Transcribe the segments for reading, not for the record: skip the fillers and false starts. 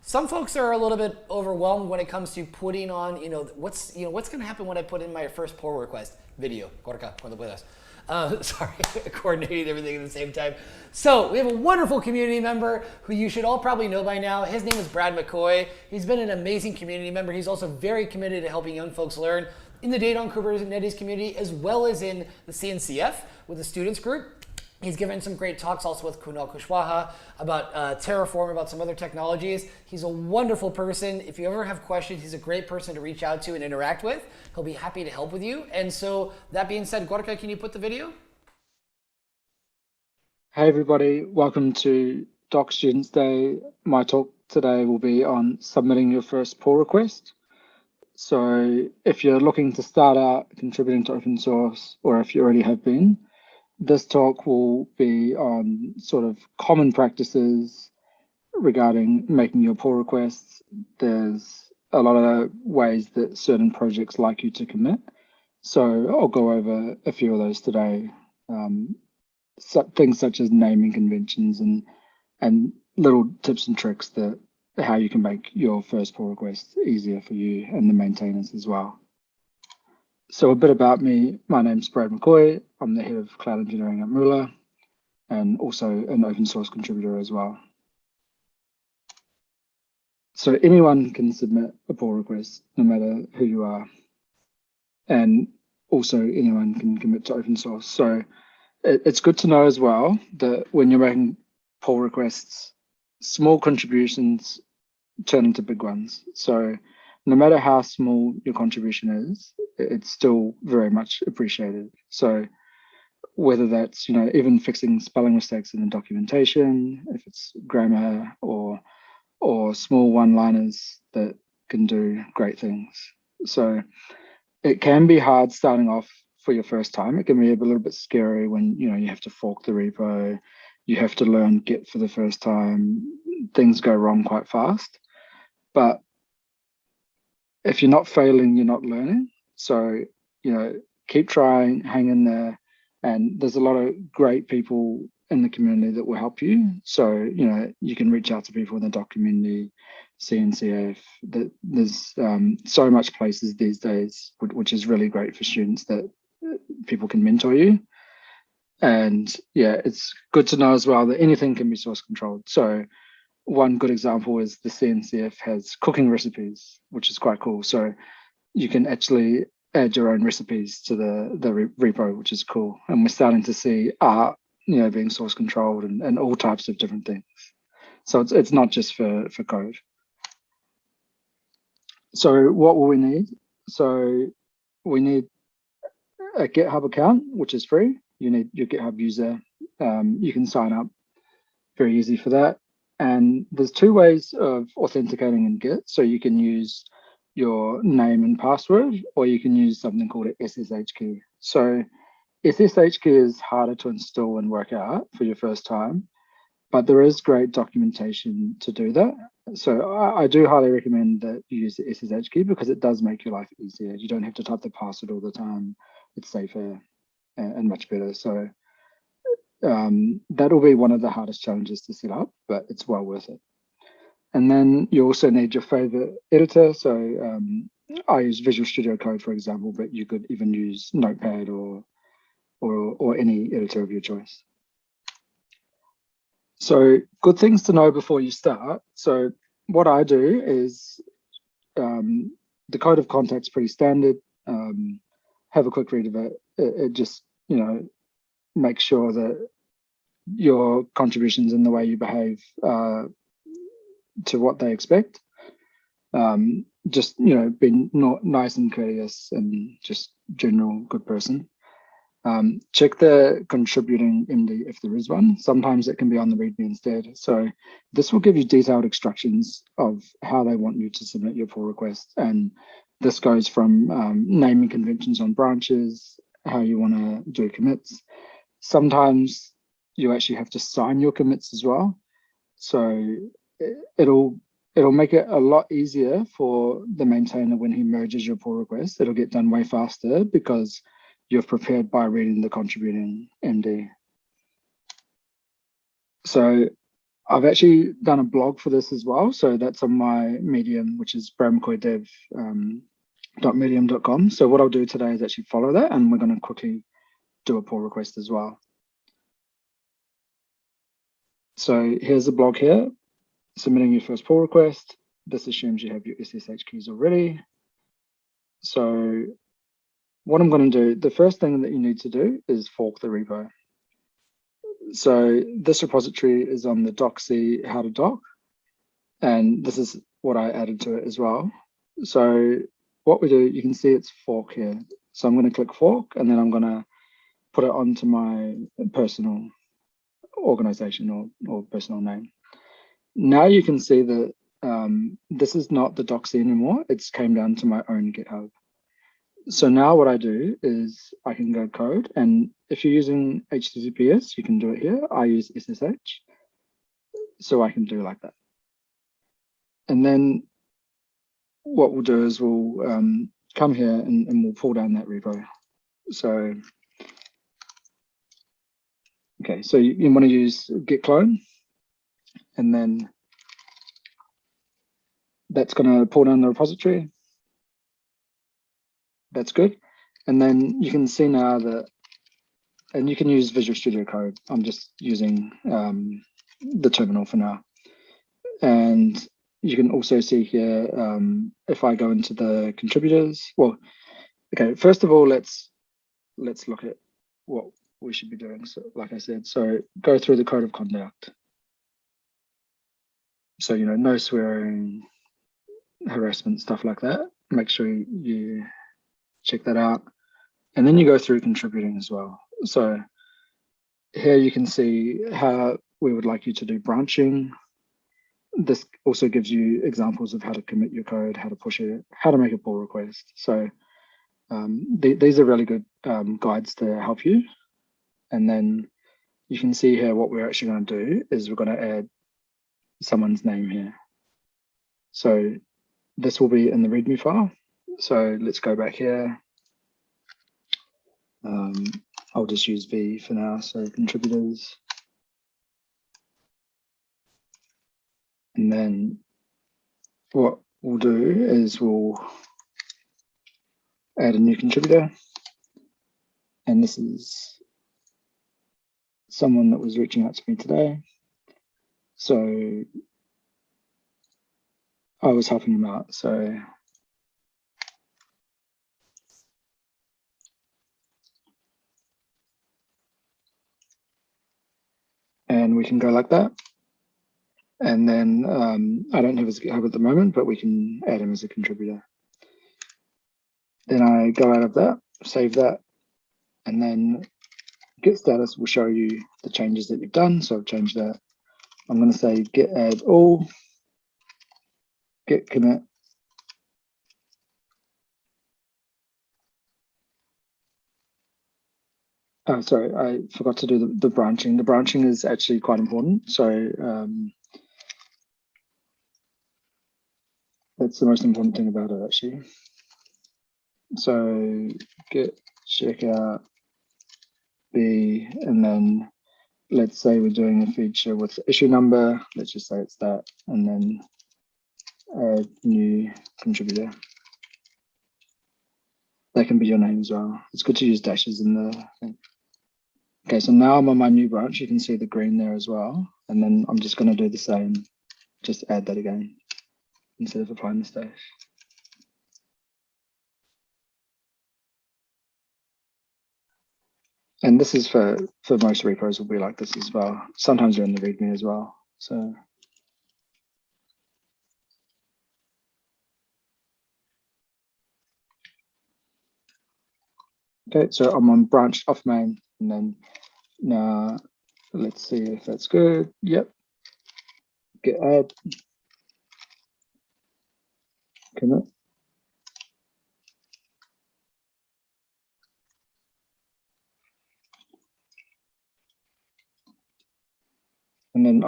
some folks are a little bit overwhelmed when it comes to putting on, what's going to happen when I put in my first pull request video. Gorka, cuando puedas. Sorry, coordinating everything at the same time. So we have a wonderful community member who you should all probably know by now. His name is Brad McCoy. He's been an amazing community member. He's also very committed to helping young folks learn in the Data on Kubernetes community, as well as in the CNCF with the students group. He's given some great talks also with Kunal Kushwaha about Terraform, about some other technologies. He's a wonderful person. If you ever have questions, he's a great person to reach out to and interact with. He'll be happy to help with you. And so that being said, Gorka, can you put the video? Hey everybody, welcome to DoK Students Day. My talk today will be on submitting your first pull request. So if you're looking to start out contributing to open source, or if you already have been, this talk will be on sort of common practices regarding making your pull requests. There's a lot of ways that certain projects like you to commit. So I'll go over a few of those today. Things such as naming conventions and little tips and tricks that how you can make your first pull request easier for you and the maintainers as well. So a bit about me. My name's Brad McCoy. I'm the head of cloud engineering at Moola and also an open source contributor as well. So anyone can submit a pull request, no matter who you are. And also anyone can commit to open source. So it's good to know as well that when you're making pull requests, small contributions turn into big ones. So no matter how small your contribution is, it's still very much appreciated. So whether that's, even fixing spelling mistakes in the documentation, if it's grammar or small one-liners that can do great things. So it can be hard starting off for your first time. It can be a little bit scary when, you have to fork the repo, you have to learn Git for the first time, things go wrong quite fast. But if you're not failing, you're not learning. So, keep trying, hang in there. And there's a lot of great people in the community that will help you. So, you can reach out to people in the DoK community, CNCF. There's so much places these days, which is really great for students that people can mentor you. And yeah, it's good to know as well that anything can be source controlled. So one good example is the CNCF has cooking recipes, which is quite cool. So you can actually add your own recipes to the repo, which is cool. And we're starting to see art, being source controlled and all types of different things. So it's not just for code. So what will we need? So we need a GitHub account, which is free. You need your GitHub user. You can sign up, very easy for that. And there's two ways of authenticating in Git. So you can use your name and password, or you can use something called an SSH key. So SSH key is harder to install and work out for your first time, but there is great documentation to do that. So I do highly recommend that you use the SSH key because it does make your life easier. You don't have to type the password all the time. It's safer and much better. So that'll be one of the hardest challenges to set up, but it's well worth it. And then you also need your favorite editor. So I use Visual Studio Code, for example, but you could even use Notepad or any editor of your choice. So good things to know before you start. So what I do is the code of contact's pretty standard. Have a quick read of it. It just, make sure that your contributions and the way you behave to what they expect. Just, being nice and courteous and just general good person. Check the contributing MD if there is one. Sometimes it can be on the README instead. So this will give you detailed instructions of how they want you to submit your pull request. And this goes from naming conventions on branches, how you want to do commits. Sometimes you actually have to sign your commits as well. So it'll make it a lot easier for the maintainer when he merges your pull request. It'll get done way faster because you've prepared by reading the contributing MD. So I've actually done a blog for this as well. So that's on my Medium, which is bradmccoydev.medium.com. So what I'll do today is actually follow that, and we're going to quickly do a pull request as well. So here's the blog here, submitting your first pull request. This assumes you have your SSH keys already. So what I'm going to do, the first thing that you need to do is fork the repo. So this repository is on the DoK how to DoK, and this is what I added to it as well. So what we do, you can see it's fork here. So I'm going to click fork, and then I'm going to put it onto my personal organization or personal name. Now you can see that this is not the DoK anymore. It's came down to my own GitHub. So now what I do is I can go code, and if you're using HTTPS, you can do it here. I use SSH, so I can do like that. And then what we'll do is we'll come here and we'll pull down that repo. So, okay, so you want to use git clone, and then that's going to pull down the repository. That's good. And then you can see now that, and you can use Visual Studio Code. I'm just using the terminal for now. And you can also see here, if I go into the contributors, well, okay, first of all, let's look at what we should be doing. So like I said, so go through the code of conduct. So, you know, no swearing, harassment, stuff like that. Make sure you check that out. And then you go through contributing as well. So here you can see how we would like you to do branching. This also gives you examples of how to commit your code, how to push it, how to make a pull request. So these are really good guides to help you. And then you can see here what we're actually going to do is we're going to add someone's name here. So this will be in the README file. So let's go back here. I'll just use V for now, so contributors. And then what we'll do is we'll add a new contributor. And this is someone that was reaching out to me today. So I was helping him out. So and we can go like that. And then I don't have his GitHub at the moment, but we can add him as a contributor. Then I go out of that, save that, and then git status will show you the changes that you've done. So I've changed that. I'm going to say git add all, git commit. Oh, sorry, I forgot to do the branching. The branching is actually quite important. So that's the most important thing about it, actually. So git checkout B, and then let's say we're doing a feature with the issue number. Let's just say it's that, and then add new contributor. That can be your name as well. It's good to use dashes in the thing. Okay, so now I'm on my new branch. You can see the green there as well. And then I'm just going to do the same. Just add that again instead of applying the stash. And this is for most repos will be like this as well. Sometimes they're in the README as well. So okay, so I'm on branch off main, and then now let's see if that's good. Yep. Git add, commit. And then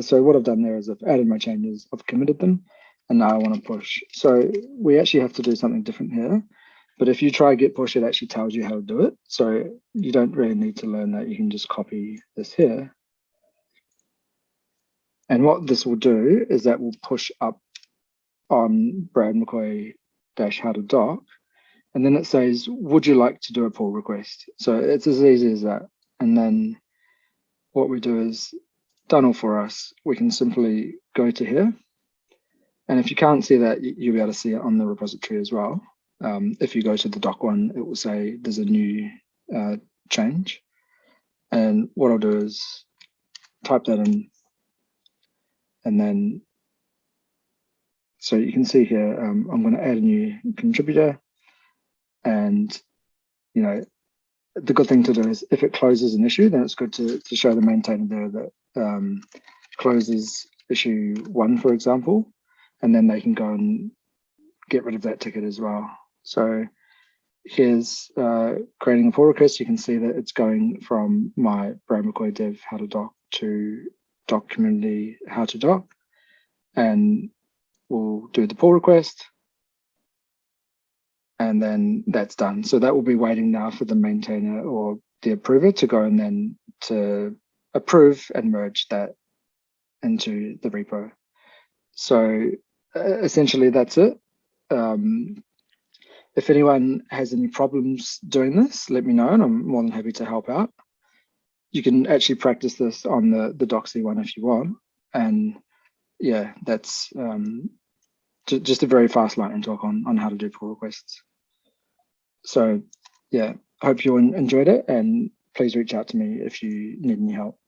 so what I've done there is I've added my changes, I've committed them, and now I want to push. So we actually have to do something different here. But if you try git push, it actually tells you how to do it. So you don't really need to learn that. You can just copy this here. And what this will do is that will push up on Brad McCoy how to DoK, and then it says, would you like to do a pull request? So it's as easy as that. And then what we do is done all for us. We can simply go to here. And if you can't see that, you'll be able to see it on the repository as well. If you go to the DoK one, it will say there's a new change. And what I'll do is type that in, and then, so you can see here, I'm going to add a new contributor. And, you know, the good thing to do is if it closes an issue, then it's good to show the maintainer there that closes issue 1, for example, and then they can go and get rid of that ticket as well. So here's creating a pull request. You can see that it's going from my Brad McCoy dev how to DoK to DoK community how to DoK, and we'll do the pull request, and then that's done. So that will be waiting now for the maintainer or the approver to go and then to approve and merge that into the repo. So essentially that's it. If anyone has any problems doing this, let me know, and I'm more than happy to help out. You can actually practice this on the Doxy one if you want. And yeah, that's just a very fast lightning talk on how to do pull requests. So yeah, hope you enjoyed it, and please reach out to me if you need any help.